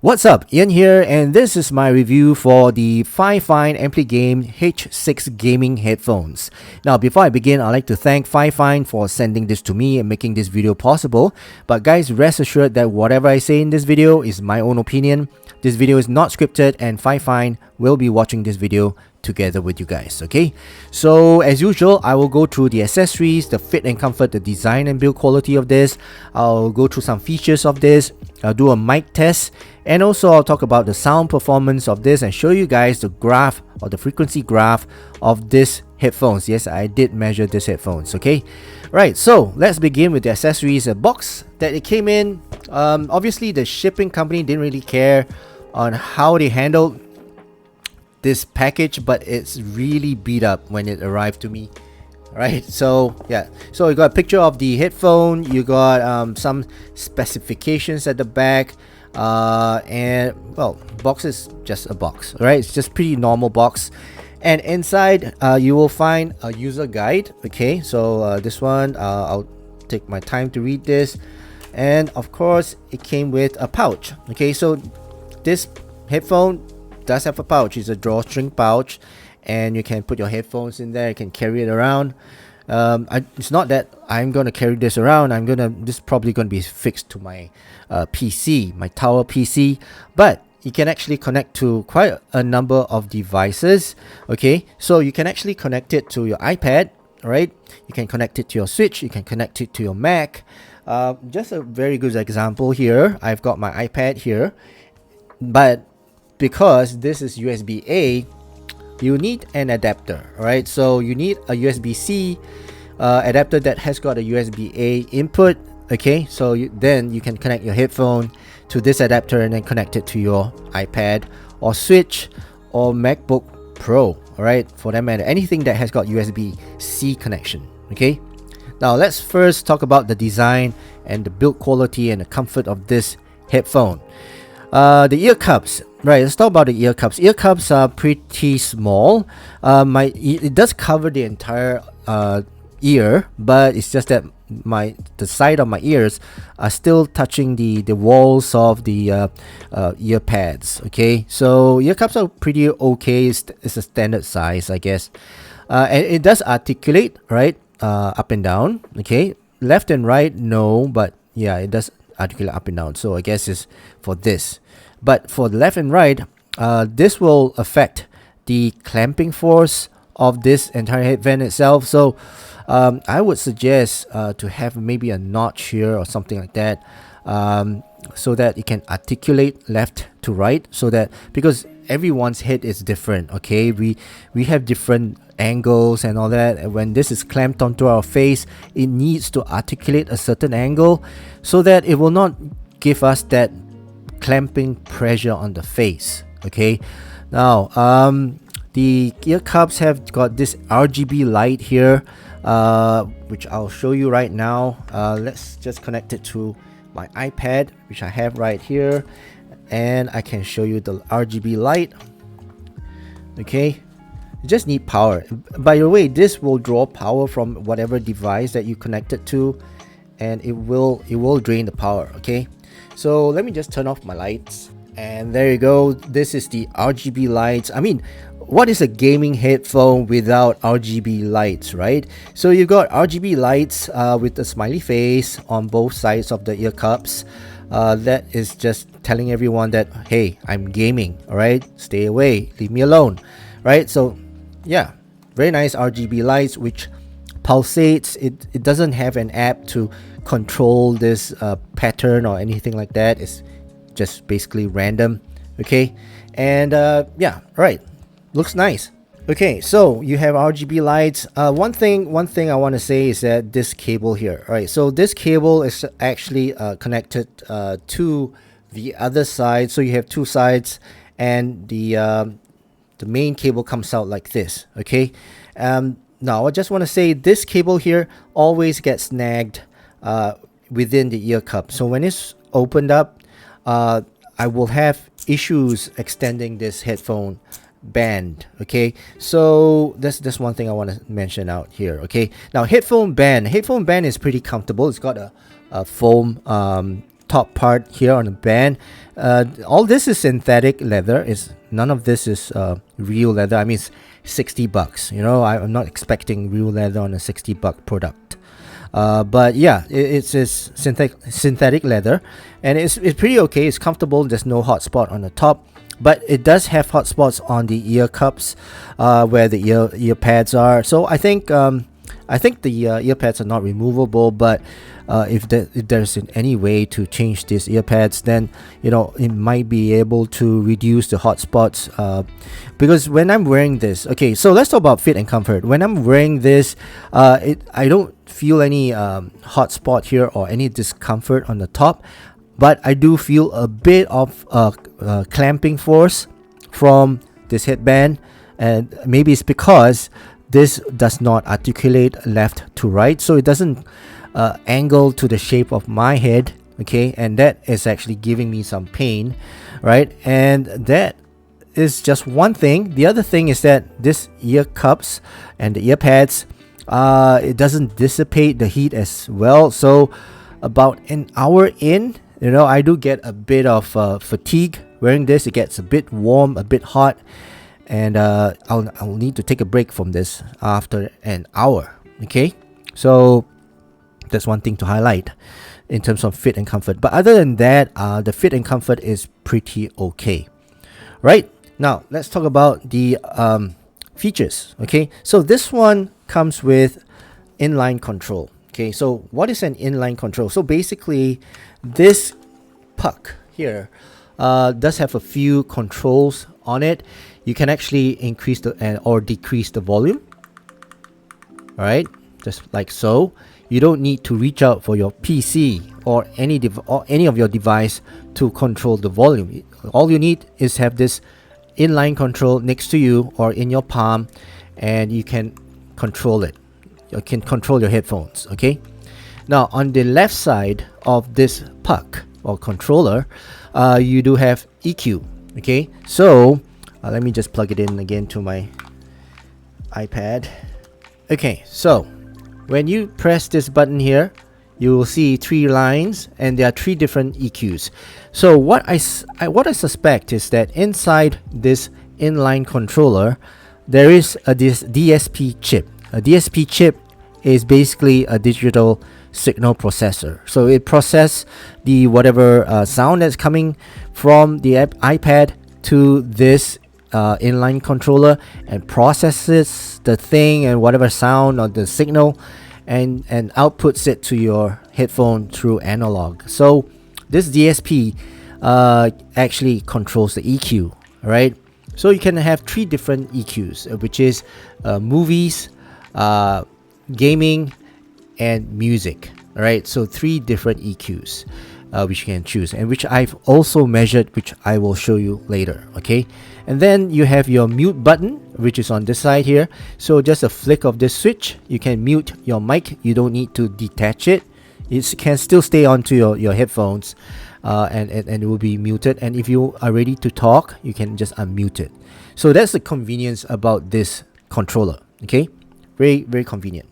What's up, Ian here, and this is my review for the Fifine Ampligame H6 gaming headphones. Now, before I begin, I'd like to thank Fifine for sending this to me and making this video possible. But guys, rest assured that whatever I say in this video is my own opinion. This video is not scripted, and Fifine will be watching this video together with you guys. Okay, so as usual, I will go through the accessories, the fit and comfort, the design and build quality of this. I'll go through some features of this. I'll do a mic test, and also I'll talk about the sound performance of this and show you guys the graph or the frequency graph of this headphones. Yes, I did measure this headphones. Okay, right, so let's begin with the accessories. A box that it came in. Obviously the shipping company didn't really care on how they handled this package, but it's really beat up when it arrived to me. Right, so yeah, so you got a picture of the headphone, you got some specifications at the back, and well, box is just a box, right? It's just pretty normal box, and inside you will find a user guide. Okay, so this one I'll take my time to read this, and of course it came with a pouch. Okay, so this headphone does have a pouch. It's a drawstring pouch, and you can put your headphones in there. You can carry it around. It's not that I'm gonna carry this around. This is probably gonna be fixed to my PC, my tower PC, but you can actually connect to quite a number of devices. Okay, so you can actually connect it to your iPad, right? You can connect it to your Switch, you can connect it to your Mac. Just a very good example here, I've got my iPad here, but because this is USB-A, you need an adapter, right? So you need a USB-C adapter that has got a USB-A input. Okay, so then you can connect your headphone to this adapter and then connect it to your iPad or Switch or MacBook Pro. All right, for that matter, anything that has got USB-C connection. Okay, now let's first talk about the design and the build quality and the comfort of this headphone. The ear cups. Right, let's talk about the ear cups. Ear cups are pretty small. It does cover the entire ear, but it's just that the side of my ears are still touching the walls of the ear pads. Okay, so ear cups are pretty okay. It's a standard size, I guess, and it does articulate, right, up and down. Okay, left and right, no, but yeah, it does articulate up and down. So I guess it's for this. But for the left and right, this will affect the clamping force of this entire headband itself. So I would suggest to have maybe a notch here or something like that, so that it can articulate left to right, so that, because everyone's head is different. Okay, we have different angles and all that, and when this is clamped onto our face, it needs to articulate a certain angle so that it will not give us that clamping pressure on the face. Okay, now the ear cups have got this RGB light here, which I'll show you right now. Let's just connect it to my iPad, which I have right here, and I can show you the RGB light. Okay, you just need power. By the way, this will draw power from whatever device that you connect it to, and it will drain the power. Okay, so let me just turn off my lights, and there you go. This is the RGB lights. I mean, what is a gaming headphone without RGB lights, right? So you got RGB lights with the smiley face on both sides of the ear cups. That is just telling everyone that, hey, I'm gaming. All right, stay away, leave me alone, right? So yeah, very nice RGB lights which pulsates. It doesn't have an app to control this pattern or anything like that. It's just basically random. Okay, and yeah, right, looks nice. Okay, so you have RGB lights. One thing I want to say is that this cable here, right? So this cable is actually connected to the other side. So you have two sides, and the main cable comes out like this. Okay, now I just want to say this cable here always gets snagged within the ear cup. So when it's opened up, I will have issues extending this headphone band. Okay, so that's one thing I want to mention out here. Okay, now headphone band is pretty comfortable. It's got a foam top part here on the band. All this is synthetic leather. None of this is real leather. I mean, it's 60 bucks. You know, I'm not expecting real leather on a 60-buck product. But yeah, it's synthetic leather, and it's pretty okay. It's comfortable. There's no hot spot on the top, but it does have hot spots on the ear cups, where the ear pads are. So I think the ear pads are not removable, but if there's any way to change these ear pads, then you know it might be able to reduce the hot spots. Because when I'm wearing this, okay, so let's talk about fit and comfort. When I'm wearing this, I don't feel any hot spot here or any discomfort on the top, but I do feel a bit of clamping force from this headband, and maybe it's because this does not articulate left to right, so it doesn't angle to the shape of my head, okay, and that is actually giving me some pain, right? And that is just one thing. The other thing is that this ear cups and the ear pads, it doesn't dissipate the heat as well. So about an hour in, you know, I do get a bit of fatigue wearing this. It gets a bit warm, a bit hot, and I'll need to take a break from this after an hour. Okay, so that's one thing to highlight in terms of fit and comfort. But other than that, the fit and comfort is pretty okay. Right, now let's talk about the features. Okay, so this one comes with inline control. Okay, so what is an inline control? So basically, this puck here does have a few controls on it. You can actually increase or decrease the volume. All right, just like so. You don't need to reach out for your PC or any of your device to control the volume. All you need is have this inline control next to you or in your palm, and you can control it. You can control your headphones. Okay. Now on the left side of this puck or controller, you do have EQ. Okay, so let me just plug it in again to my iPad. Okay, so when you press this button here, you will see 3 lines, and there are 3 different EQs. So what I suspect is that inside this inline controller, there is this DSP chip. A DSP chip is basically a digital signal processor. So it processes the whatever sound that's coming from the iPad to this inline controller, and processes the thing and whatever sound or the signal, and outputs it to your headphone through analog. So this DSP actually controls the EQ, right? So you can have 3 different EQs, which is movies, gaming, and music. All right, so 3 different EQs which you can choose, and which I've also measured, which I will show you later. Okay, and then you have your mute button, which is on this side here. So just a flick of this switch, you can mute your mic. You don't need to detach it. It can still stay onto your headphones, and it will be muted. And if you are ready to talk, you can just unmute it. So that's the convenience about this controller. Okay, very, very convenient.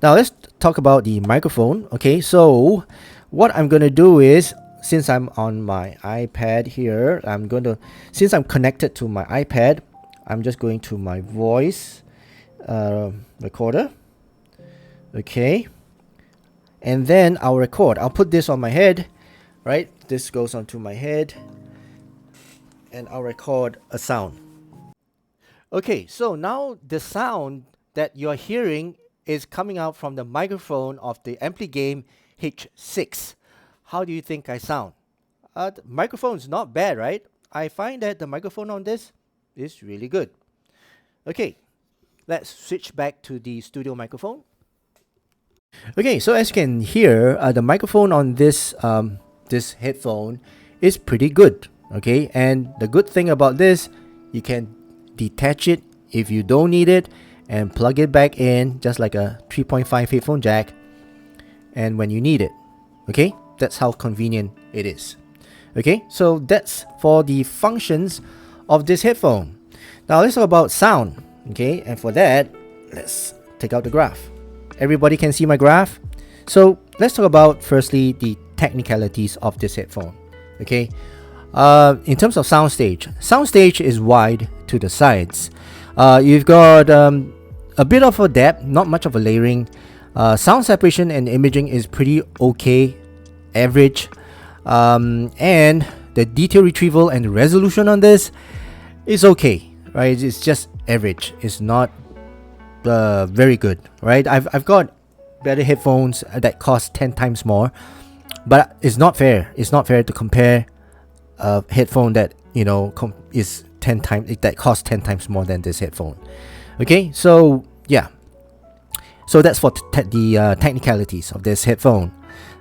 Now let's talk about the microphone. Okay, so what I'm gonna do is, since I'm on my iPad here, since I'm connected to my iPad, I'm just going to my voice recorder. Okay, and then I'll record. I'll put this on my head, right? This goes onto my head, and I'll record a sound. Okay, so now the sound that you're hearing is coming out from the microphone of the Ampligame H6. How do you think I sound? The microphone's not bad, right? I find that the microphone on this is really good. Okay, let's switch back to the studio microphone. Okay, so as you can hear, the microphone on this this headphone is pretty good. Okay, and the good thing about this, you can detach it if you don't need it, and plug it back in just like a 3.5 headphone jack, and when you need it. Okay, that's how convenient it is. Okay, so that's for the functions of this headphone. Now let's talk about sound. Okay, and for that, let's take out the graph. Everybody can see my graph. So let's talk about firstly the technicalities of this headphone. Okay, in terms of soundstage is wide to the sides. You've got a bit of a depth, not much of a layering. Sound separation and imaging is pretty okay, average, and the detail retrieval and the resolution on this is okay, right? It's just average. It's not very good, right? I've got better headphones that cost 10 times more, but it's not fair. It's not fair to compare a headphone that is 10 times that costs 10 times more than this headphone. Okay, so yeah, so that's for the technicalities of this headphone.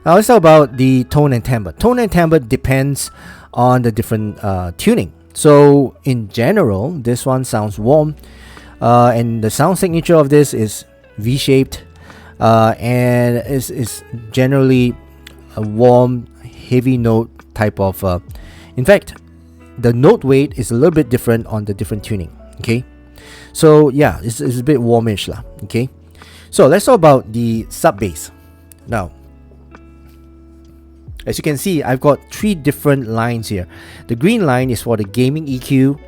Now let's talk about the tone and timbre. Tone and timbre depends on the different tuning. So in general, this one sounds warm, and the sound signature of this is V-shaped, and is generally a warm, heavy note type of. In fact, the note weight is a little bit different on the different tuning. Okay, so yeah, it's a bit warmish lah. Okay, so let's talk about the sub bass. Now, as you can see, I've got 3 different lines here. The green line is for the gaming EQ,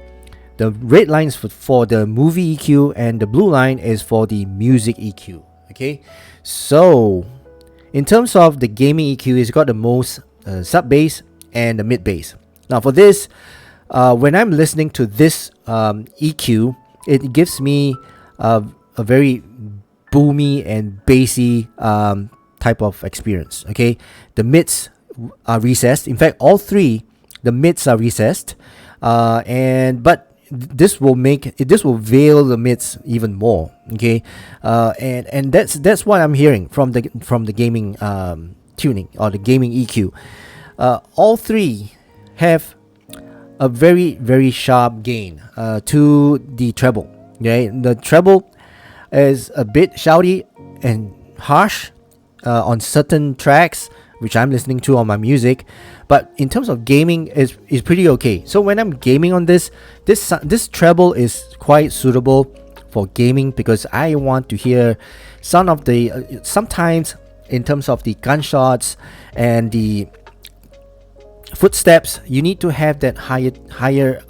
the red line is for the movie EQ, and the blue line is for the music EQ. Okay, so in terms of the gaming EQ, it's got the most sub bass and the mid bass. Now for this, when I'm listening to this EQ, it gives me a very boomy and bassy type of experience. Okay, the mids are recessed. In fact, all 3 the mids are recessed, but this will veil the mids even more. Okay, and that's what I'm hearing from the gaming tuning or the gaming EQ. All 3 have a very, very sharp gain to the treble. Okay, the treble is a bit shouty and harsh on certain tracks which I'm listening to on my music, but in terms of gaming is pretty okay. So when I'm gaming on this treble is quite suitable for gaming, because I want to hear some of the sometimes in terms of the gunshots and the footsteps, you need to have that higher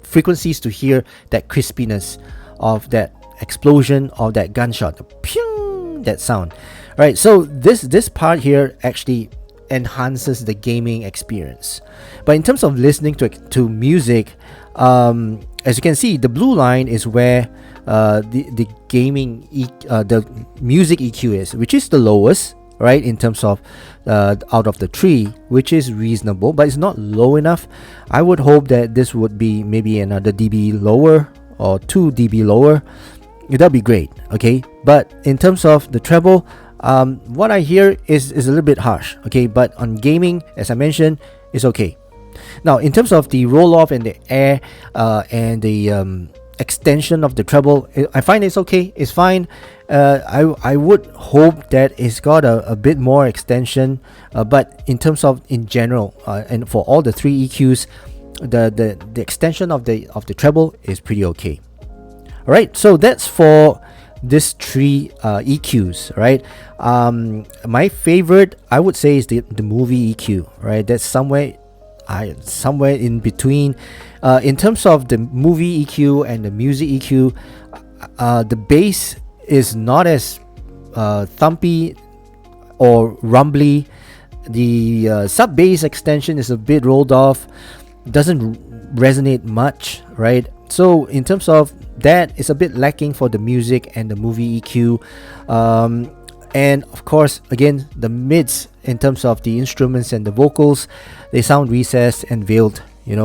frequencies to hear that crispiness of that explosion of that gunshot, pew, that sound, right? So this part here actually enhances the gaming experience. But in terms of listening to music, as you can see, the blue line is where the gaming the music EQ is, which is the lowest, right, in terms of out of the 3, which is reasonable, but it's not low enough. I would hope that this would be maybe another dB lower or 2 dB lower. That'd be great. Okay, but in terms of the treble, what I hear is a little bit harsh. Okay, but on gaming, as I mentioned, it's okay. Now in terms of the roll off and the air and the extension of the treble, I find it's okay, it's fine. I would hope that it's got a bit more extension, but in terms of in general, and for all the 3 EQs, the extension of the treble is pretty okay. All right, so that's for this 3 EQs, right? My favorite, I would say, is the movie EQ, right? That's somewhere in between. In terms of the movie EQ and the music EQ, the bass is not as thumpy or rumbly. The sub bass extension is a bit rolled off, doesn't resonate much, right? So in terms of that, it's a bit lacking for the music and the movie EQ. And of course, again, the mids in terms of the instruments and the vocals, they sound recessed and veiled,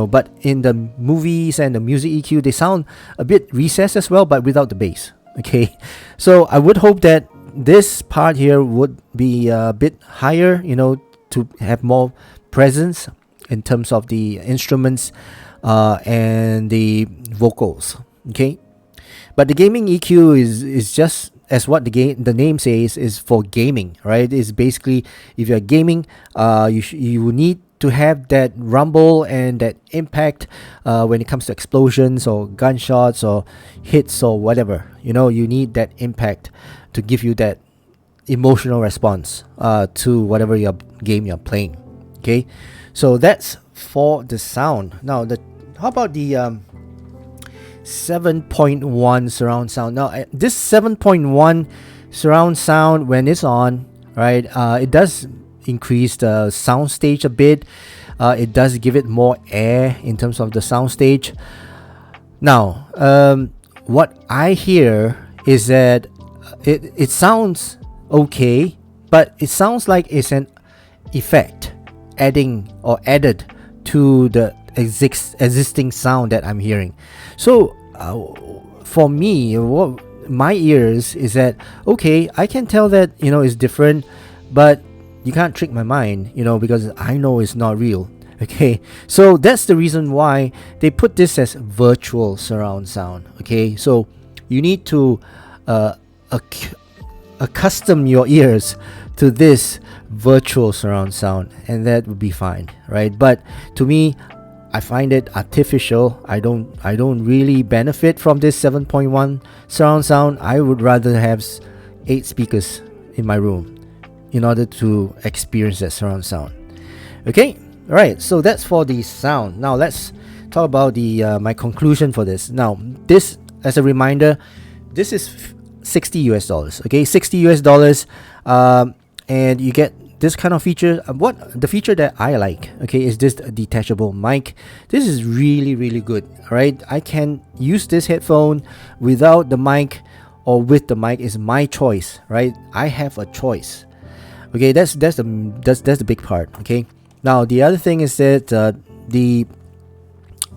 but in the movies and the music EQ, they sound a bit recessed as well, but without the bass. Okay, so I would hope that this part here would be a bit higher, to have more presence in terms of the instruments and the vocals. Okay, but the gaming EQ is just as what the name says, is for gaming, right? It's basically, if you're gaming, you need to have that rumble and that impact when it comes to explosions or gunshots or hits or whatever. You need that impact to give you that emotional response to whatever your game you're playing. Okay, so that's for the sound. Now, how about the 7.1 surround sound? Now, this 7.1 surround sound, when it's on, right, it does increase the sound stage a bit. It does give it more air in terms of the sound stage. Now, what I hear is that it sounds okay, but it sounds like it's an effect added to the existing sound that I'm hearing. So for me, what my ears is that, okay, I can tell that it's different, but you can't trick my mind, because I know it's not real. Okay, so that's the reason why they put this as virtual surround sound. Okay, so you need to accustom your ears to this virtual surround sound, and that would be fine, right? But to me, I find it artificial. I don't really benefit from this 7.1 surround sound. I would rather have 8 speakers in my room in order to experience that surround sound. Okay, all right, so that's for the sound. Now let's talk about the my conclusion for this. Now, this, as a reminder, this is $60. Okay, $60, and you get this kind of feature. What the feature that I like, okay, is this detachable mic. This is really good. All right, I can use this headphone without the mic or with the mic. Is my choice, right? I have a choice. Okay, that's the big part. Okay, now the other thing is that the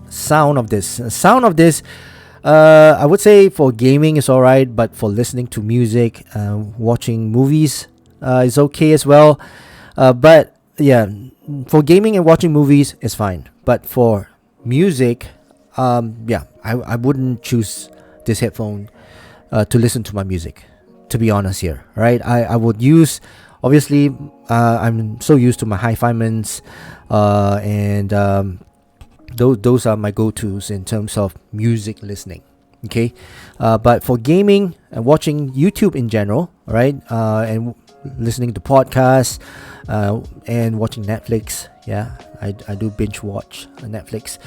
sound of this I would say for gaming is alright, but for listening to music, watching movies is okay as well. But yeah, for gaming and watching movies is fine. But for music, I wouldn't choose this headphone to listen to my music, to be honest here, right? I would use, obviously, I'm so used to my Fifines, and those are my go-tos in terms of music listening. Okay, but for gaming and watching YouTube in general, right, and listening to podcasts, and watching Netflix, I do binge watch Netflix.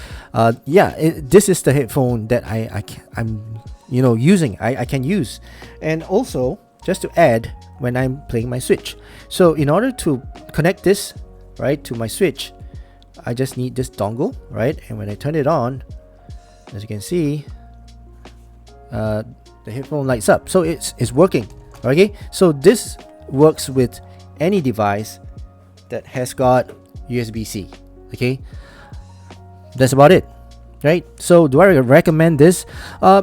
This is the headphone that I'm using. I can use, and also just to add, when I'm playing my Switch. So in order to connect this, right, to my Switch, I just need this dongle, right? And when I turn it on, as you can see, the headphone lights up. So it's working. Okay, so this works with any device that has got USB-C. Okay, that's about it, right? So do I recommend this?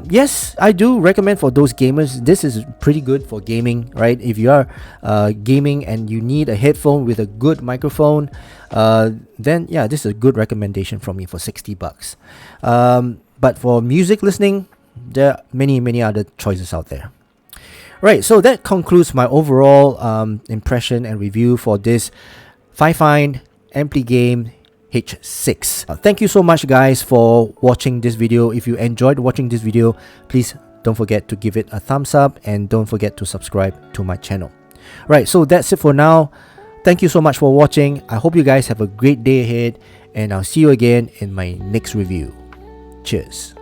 Yes, I do recommend for those gamers. This is pretty good for gaming, right? If you are gaming and you need a headphone with a good microphone, then yeah, this is a good recommendation from me for $60. But for music listening, there are many other choices out there. Right, so that concludes my overall impression and review for this Fifine Ampligame H6. Thank you so much, guys, for watching this video. If you enjoyed watching this video, please don't forget to give it a thumbs up, and don't forget to subscribe to my channel. Right, so that's it for now. Thank you so much for watching. I hope you guys have a great day ahead, and I'll see you again in my next review. Cheers.